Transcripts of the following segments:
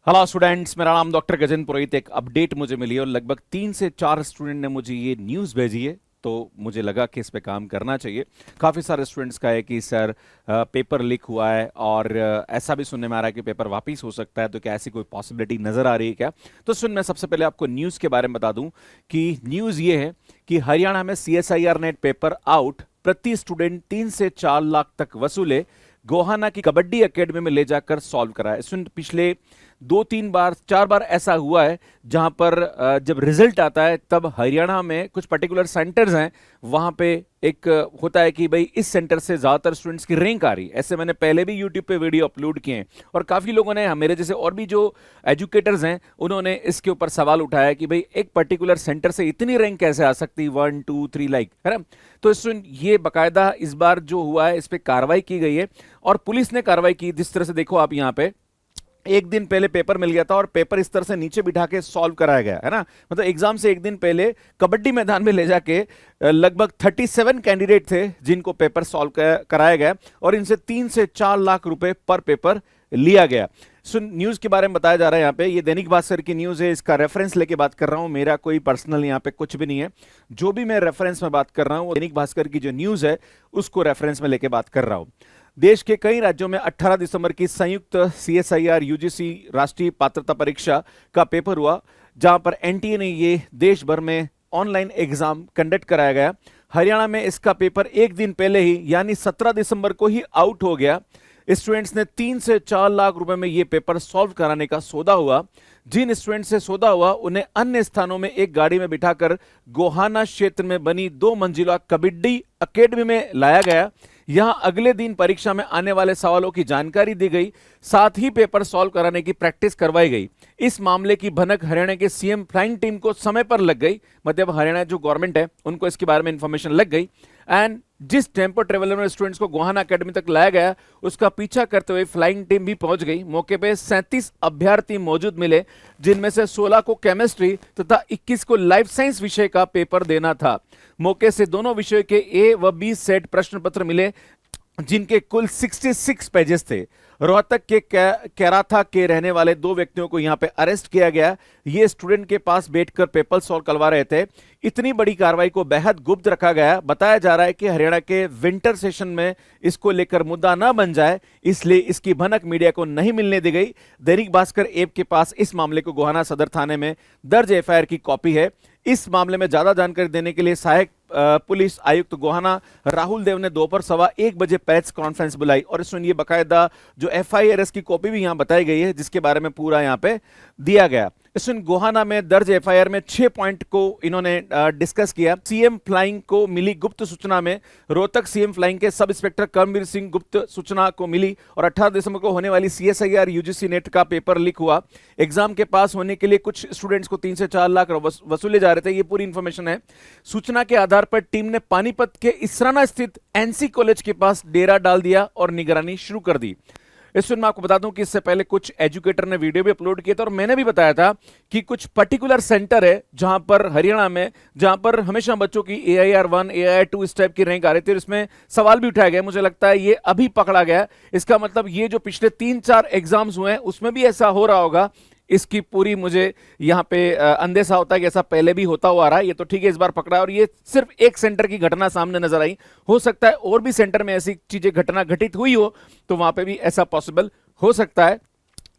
Hello students, मेरा नाम doctor Gajendra पुरोहित। एक अपडेट मुझे मिली है और लगभग 3 से 4 स्टूडेंट ने मुझे ये न्यूज़ भेजी है, तो मुझे लगा कि इस पे काम करना चाहिए। काफ़ी सारे स्टूडेंट्स का है कि सर पेपर लीक हुआ है और ऐसा भी सुनने में आ रहा है कि पेपर वापस हो सकता है, तो क्या ऐसी कोई पॉसिबिलिटी नज़र आ रही है क्या? तो सुन, मैं सबसे पहले आपको न्यूज़ के बारे में बता दूं कि न्यूज़ ये है कि हरियाणा में CSIR नेट पेपर आउट, प्रति स्टूडेंट 3 से 4 लाख तक वसूले, गोहाना की कबड्डी एकेडमी में ले जाकर सॉल्व कराया। इसमें पिछले 2-3 बार 4 बार ऐसा हुआ है जहां पर जब रिजल्ट आता है तब हरियाणा में कुछ पर्टिकुलर सेंटर्स हैं, वहां पे एक होता है कि भाई इस सेंटर से ज्यादातर स्टूडेंट्स की रैंक आ रही है। ऐसे मैंने पहले भी यूट्यूब पे वीडियो अपलोड किए हैं और काफी लोगों ने, मेरे जैसे और भी जो एजुकेटर्स हैं, उन्होंने इसके ऊपर सवाल उठाया कि भाई एक पर्टिकुलर सेंटर से इतनी रैंक कैसे आ सकती, 1 2 3 लाइक, है ना। तो ये बाकायदा इस बार जो हुआ है इस पर कार्रवाई की गई है और पुलिस ने कार्रवाई की। जिस तरह से देखो आप यहाँ पे, एक दिन पहले पेपर मिल गया था और पेपर इस तरह से नीचे बिठा के सॉल्व कराया गया है ना। मतलब एग्जाम से एक दिन पहले कबड्डी मैदान में ले जाके लगभग 37 कैंडिडेट थे जिनको पेपर सॉल्व कराया गया और इनसे 3 से 4 लाख रुपए पर पेपर लिया गया। सुन, न्यूज के बारे में बताया जा रहा है यहाँ पे, ये दैनिक भास्कर की न्यूज है, इसका रेफरेंस लेके बात कर रहा हूं, मेरा कोई पर्सनल यहाँ पे कुछ भी नहीं है। जो भी मैं रेफरेंस में बात कर रहा हूं वो दैनिक भास्कर की जो न्यूज है उसको रेफरेंस में लेके बात कर रहा हूं। देश के कई राज्यों में 18 दिसंबर की संयुक्त CSIR UGC राष्ट्रीय पात्रता परीक्षा का पेपर हुआ, जहां पर NTA ने ये देश भर में ऑनलाइन एग्जाम कंडक्ट कराया गया। हरियाणा में इसका पेपर एक दिन पहले ही यानी 17 दिसंबर को ही आउट हो गया। स्टूडेंट्स ने 3 से 4 लाख रुपए में ये पेपर सॉल्व कराने का सौदा हुआ। जिन स्टूडेंट से सौदा हुआ उन्हें अन्य स्थानों में एक गाड़ी में बिठाकर गोहाना क्षेत्र में बनी 2 मंजिला कबड्डी एकेडमी में लाया गया। यहां अगले दिन परीक्षा में आने वाले सवालों की जानकारी दी गई, साथ ही पेपर सॉल्व कराने की प्रैक्टिस करवाई गई। इस मामले की भनक हरियाणा के CM फ्लाइंग टीम को समय पर लग गई, मतलब हरियाणा जो गवर्नमेंट है उनको इसके बारे में इंफॉर्मेशन लग गई। एंड जिस टेम्पो ट्रेवलर में स्टूडेंट्स को गोहाना एकेडमी तक लाया गया उसका पीछा करते हुए फ्लाइंग टीम भी पहुंच गई। मौके पे 37 अभ्यर्थी मौजूद मिले, जिनमें से 16 को केमिस्ट्री तथा 21 को लाइफ साइंस विषय का पेपर देना था। मौके से दोनों विषयों के A व B सेट प्रश्न पत्र मिले, जिनके कुल 66 पेजेस थे। रोहतक के कैराथा के रहने वाले 2 व्यक्तियों को यहां पे अरेस्ट किया गया। ये स्टूडेंट के पास बैठकर पेपर सॉल्व करवा रहे थे। इतनी बड़ी कार्रवाई को बेहद गुप्त रखा गया। बताया जा रहा है कि हरियाणा के विंटर सेशन में इसको लेकर मुद्दा न बन जाए, इसलिए इसकी भनक मीडिया को नहीं मिलने दी गई। दैनिक भास्कर ऐप के पास इस मामले को गोहाना सदर थाने में दर्ज FIR की कॉपी है। इस मामले में ज्यादा जानकारी देने के लिए सहायक पुलिस आयुक्त गोहाना राहुल देव ने दोपहर 1:15 बजे प्रेस कॉन्फ्रेंस बुलाई और इसमें ये बकायदा जो FIRS की कॉपी भी यहां बताई गई है, जिसके बारे में पूरा यहां पे दिया गया। इसमें गोहाना में दर्ज FIR में 6 पॉइंट को इन्होंने डिस्कस किया। CM फ्लाइंग को मिली गुप्त सूचना में रोहतक CM फ्लाइंग के सब इंस्पेक्टर कर्मवीर सिंह गुप्त सूचना को मिली और 18 दिसंबर को होने वाली CSIR UGC नेट का पेपर लीक हुआ। एग्जाम के पास होने के लिए कुछ स्टूडेंट्स को 3 से 4 लाख वसूले जा रहे थे, ये पूरी इंफॉर्मेशन है। सूचना के आधार पर टीम ने पानीपत के इसराना स्थित NC कॉलेज के पास डेरा डाल दिया और निगरानी शुरू कर दी। इसमें मैं आपको बता दूं कि इससे पहले कुछ एजुकेटर ने वीडियो भी अपलोड किए थे और मैंने भी बताया था कि कुछ पर्टिकुलर सेंटर है जहां पर हरियाणा में, जहां पर हमेशा बच्चों की AIR1 AIR2 इस टाइप की रैंक आ रही थी और इसमें सवाल भी उठाया गया। मुझे लगता है ये अभी पकड़ा गया। इसका मतलब ये जो पिछले 3-4 एग्जाम्स हुए हैं उसमें भी ऐसा हो रहा होगा। इसकी पूरी मुझे यहाँ पे अंदेशा होता है कि ऐसा पहले भी होता हुआ आ रहा है। ये तो ठीक है, इस बार पकड़ा है और ये सिर्फ एक सेंटर की घटना सामने नजर आई। हो सकता है और भी सेंटर में ऐसी चीजें घटना घटित हुई हो तो वहां पे भी ऐसा पॉसिबल हो सकता है।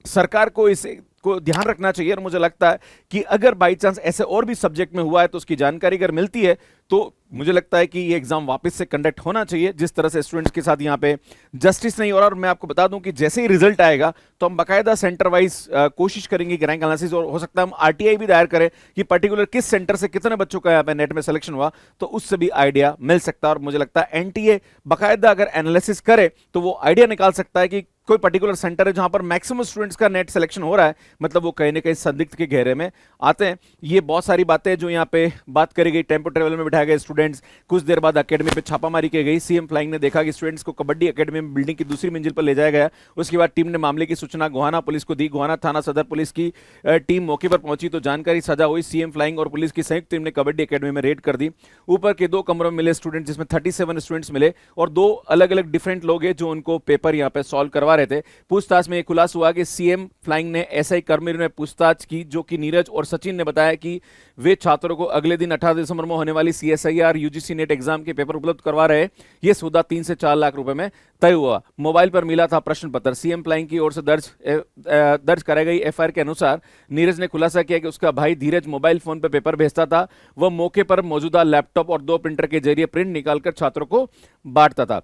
सरकार को इस को ध्यान रखना चाहिए और मुझे लगता है कि अगर बाई चांस ऐसे और भी सब्जेक्ट में हुआ है तो उसकी जानकारी अगर मिलती है तो मुझे लगता है कि ये एग्जाम वापस से कंडक्ट होना चाहिए। जिस तरह से स्टूडेंट्स के साथ यहाँ पे जस्टिस नहीं हो रहा, और मैं आपको बता दूं कि जैसे ही रिजल्ट आएगा तो हम बाकायदा सेंटर वाइज कोशिश करेंगे कि रैंक एनालिसिस, और हो सकता है हम RTI भी दायर करें कि पर्टिकुलर किस सेंटर से कितने बच्चों का यहाँ पे नेट में सिलेक्शन हुआ, तो उससे भी आइडिया मिल सकता है। और मुझे लगता है NTA बाकायदा अगर एनालिसिस करे तो वो आइडिया निकाल सकता है कि कोई पर्टिकुलर सेंटर है जहां पर मैक्सिमम स्टूडेंट्स का नेट सिलेक्शन हो रहा है, मतलब वो कहीं ना कहीं संदिग्ध के घेरे में आते हैं। ये बहुत सारी बातें जो यहाँ पे बात करी गई, टेम्पो ट्रेवल में बिठाए गए स्टूडेंट्स, कुछ देर बाद एकेडमी पे छापामारी की गई। CM फ्लाइंग ने देखा कि स्टूडेंट्स को कबड्डी एकेडमी में बिल्डिंग की दूसरी मंजिल पर ले जाया गया। उसके बाद टीम ने मामले की सूचना गोहाना पुलिस को दी। गोहाना थाना सदर पुलिस की टीम मौके पर पहुंची तो जानकारी साझा हुई। CM फ्लाइंग और पुलिस की संयुक्त टीम ने कबड्डी एकेडमी में रेड कर दी। ऊपर के 2 कमरों में मिले स्टूडेंट, जिसमें 37 स्टूडेंट्स मिले और 2 अलग अलग डिफरेंट लोग हैं जो उनको पेपर यहाँ पे सॉल्व करवा रहे थे। पूछताछ में ये खुलासा हुआ कि सीएम फ्लाइंग ने एसआई कर्मवीर ने पूछताछ की, जो कि नीरज और सचिन ने बताया कि वे छात्रों को अगले दिन 18 दिसंबर में होने वाली सीएसआईआर यूजीसी नेट एग्जाम के पेपर उपलब्ध करवा रहे। ये सौदा 3 से 4 लाख रुपए में तय हुआ। मोबाइल पर मिला था प्रश्न पत्र। सीएम फ्लाइंग की ओर से दर्ज कराई गई एफआईआर के अनुसार नीरज ने खुलासा किया कि उसका भाई धीरज मोबाइल फोन पर पेपर भेजता था। वह मौके पर मौजूदा लैपटॉप और 2 प्रिंटर के जरिए प्रिंट निकालकर छात्रों को बांटता था।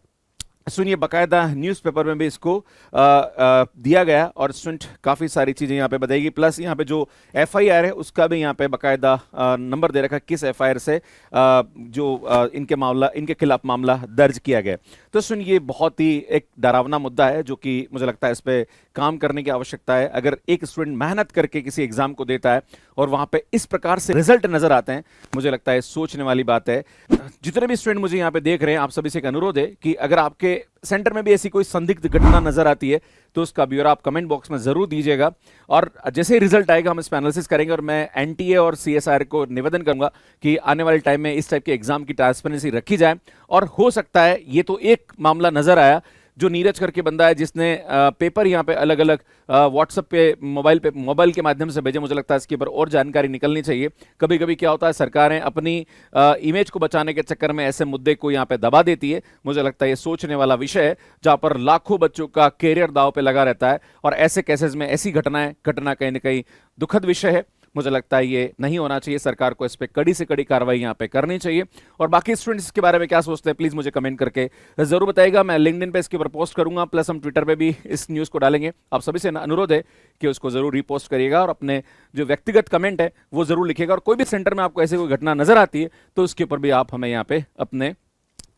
सुनिए, बाकायदा न्यूज़पेपर में भी इसको दिया गया और स्टूडेंट काफ़ी सारी चीज़ें यहाँ पे बताएगी। प्लस यहाँ पे जो एफआईआर है उसका भी यहाँ पे बाकायदा नंबर दे रखा, किस एफआईआर से इनके खिलाफ मामला दर्ज किया गया। तो सुनिए, बहुत ही एक डरावना मुद्दा है जो कि मुझे लगता है इस पर काम करने की आवश्यकता है। अगर एक स्टूडेंट मेहनत करके किसी एग्जाम को देता है और वहाँ पे इस प्रकार से रिजल्ट नजर आते हैं, मुझे लगता है सोचने वाली बात है। जितने भी स्टूडेंट मुझे यहाँ पे देख रहे हैं, आप सभी से एक अनुरोध है कि अगर आपके सेंटर में भी ऐसी कोई संदिग्ध घटना नजर आती है तो उसका ब्यौरा आप कमेंट बॉक्स में जरूर दीजिएगा, और जैसे ही रिजल्ट आएगा हम इस पर एनालिसिस करेंगे। और मैं एनटीए और सीएसआर को निवेदन करूंगा कि आने वाले टाइम में इस टाइप के एग्जाम की ट्रांसपेरेंसी रखी जाए। और हो सकता है ये तो एक मामला नजर आया जो नीरज करके बंदा है जिसने पेपर यहाँ पे अलग अलग व्हाट्सएप पे मोबाइल के माध्यम से भेजे। मुझे लगता है इसके ऊपर और जानकारी निकलनी चाहिए। कभी कभी क्या होता है, सरकारें अपनी इमेज को बचाने के चक्कर में ऐसे मुद्दे को यहाँ पे दबा देती है। मुझे लगता है ये सोचने वाला विषय है जहां पर लाखों बच्चों का कैरियर दांव पे लगा रहता है, और ऐसे केसेस में ऐसी घटना कहीं ना कहीं दुखद विषय है। मुझे लगता है ये नहीं होना चाहिए। सरकार को इस पे कड़ी से कड़ी कार्रवाई यहाँ पे करनी चाहिए। और बाकी स्टूडेंट्स इसके बारे में क्या सोचते हैं, प्लीज मुझे कमेंट करके जरूर बताइएगा। मैं लिंक्डइन पे इसके ऊपर पोस्ट करूंगा, प्लस हम ट्विटर पे भी इस न्यूज को डालेंगे। आप सभी से अनुरोध है कि उसको जरूर रीपोस्ट करिएगा और अपने जो व्यक्तिगत कमेंट है वो जरूर लिखिएगा। और कोई भी सेंटर में आपको ऐसी कोई घटना नजर आती है तो उसके ऊपर भी आप हमें यहाँ पे अपने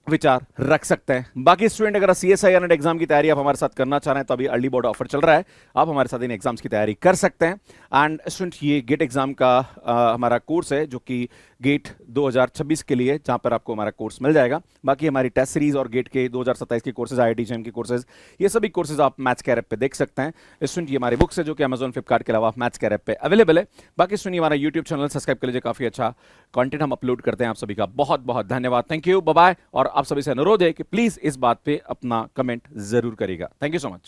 विचार रख सकते हैं। बाकी स्टूडेंट, अगर सीएसआईआर नेट एग्जाम की तैयारी आप हमारे साथ करना चाह रहे हैं तो अभी अर्ली बोर्ड ऑफर चल रहा है, आप हमारे साथ इन एग्जाम्स की तैयारी कर सकते हैं। एंड स्टूडेंट, ये गेट एग्जाम का हमारा कोर्स है जो कि गेट 2026 के लिए, जहां पर आपको हमारा कोर्स मिल जाएगा। बाकी हमारी टेस्ट सीरीज और गेट के 2027 के कोर्सेज, आईआईटी जेईई के कोर्सेज, ये सभी कोर्सेज आप मैथ्स कैर ऐप पे देख सकते हैं। स्टूडेंट, ये हमारी बुक्स है जो कि अमेजॉन फ्लिपकार्ट के अलावा मैथ्स कैर ऐप पे अवेलेबल है। बाकी स्टूडेंट, हमारा यूट्यूब चैनल सब्सक्राइब कर लीजिए, काफी अच्छा कंटेंट हम अपलोड करते हैं। आप सभी का बहुत बहुत धन्यवाद। Thank you, bye bye. और आप सभी से अनुरोध है कि प्लीज इस बात पे अपना कमेंट जरूर करिएगा। Thank you so much.